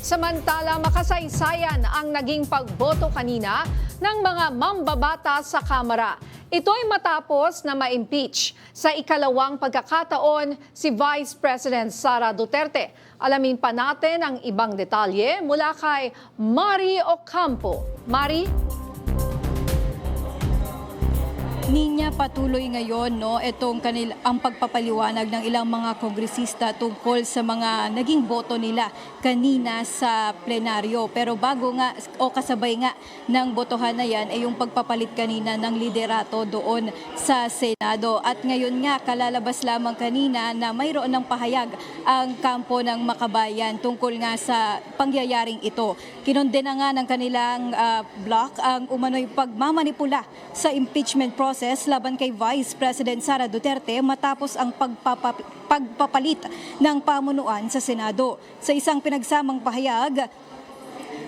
Samantala, makasaysayan ang naging pagboto kanina ng mga mambabata sa Kamara. Ito'y matapos na ma-impeach sa ikalawang pagkakataon si Vice President Sara Duterte. Alamin pa natin ang ibang detalye mula kay Mari Ocampo. Mari? Ninya, patuloy ngayon ang pagpapaliwanag ng ilang mga kongresista tungkol sa mga naging boto nila kanina sa plenaryo. Pero bago nga o kasabay nga ng botohan na yan ay yung pagpapalit kanina ng liderato doon sa Senado. At ngayon nga kalalabas lamang kanina na mayroon ng pahayag ang kampo ng Makabayan tungkol nga sa pangyayaring ito. Kinondena nga ng kanilang bloc ang umano'y pagmamanipula sa impeachment process laban kay Vice President Sara Duterte matapos ang pagpapalit ng pamunuan sa Senado. Sa isang pinagsamang pahayag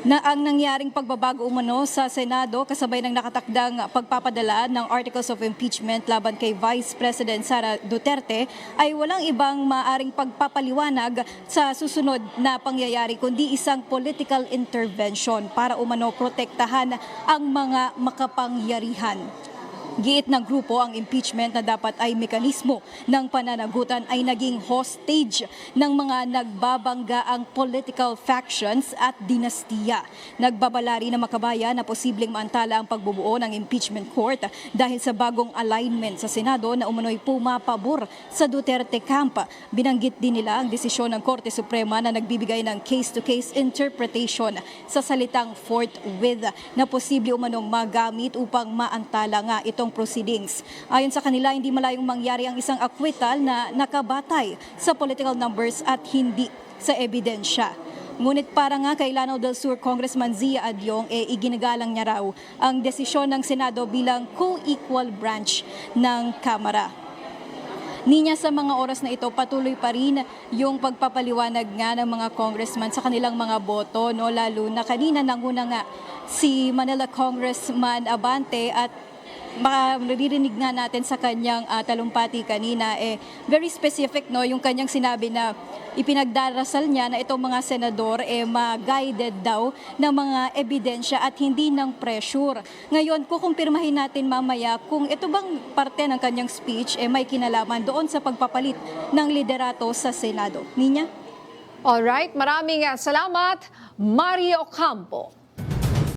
na ang nangyaring pagbabago umano sa Senado kasabay ng nakatakdang pagpapadala ng Articles of Impeachment laban kay Vice President Sara Duterte ay walang ibang maaring pagpapaliwanag sa susunod na pangyayari kundi isang political intervention para umano protektahan ang mga makapangyarihan. Giit ng grupo ang impeachment na dapat ay mekanismo ng pananagutan ay naging hostage ng mga nagbabanggaang political factions at dinastiya. Nagbabalari na Makabayan na posibleng maantala ang pagbubuo ng impeachment court dahil sa bagong alignment sa Senado na umano'y pumapabor sa Duterte camp. Binanggit din nila ang desisyon ng Korte Suprema na nagbibigay ng case-to-case interpretation sa salitang forthwith na posible umanong magamit upang maantala nga itong proceedings. Ayon sa kanila, hindi malayong mangyari ang isang acquittal na nakabatay sa political numbers at hindi sa ebidensya. Ngunit para nga kay Lanao del Sur Congressman Zia Adyong, iginagalang niya raw ang desisyon ng Senado bilang co-equal branch ng Kamara. Ninya, sa mga oras na ito, patuloy pa rin yung pagpapaliwanag nga ng mga congressman sa kanilang mga boto, lalo na kanina nanguna nga si Manila Congressman Abante at maririnig nga natin sa kanyang talumpati kanina, very specific yung kanyang sinabi na ipinagdarasal niya na itong mga senador ma-guided daw ng mga ebidensya at hindi ng pressure. Ngayon, kukumpirmahin natin mamaya kung ito bang parte ng kanyang speech may kinalaman doon sa pagpapalit ng liderato sa Senado. Ninya? Alright, maraming salamat, Mari Ocampo.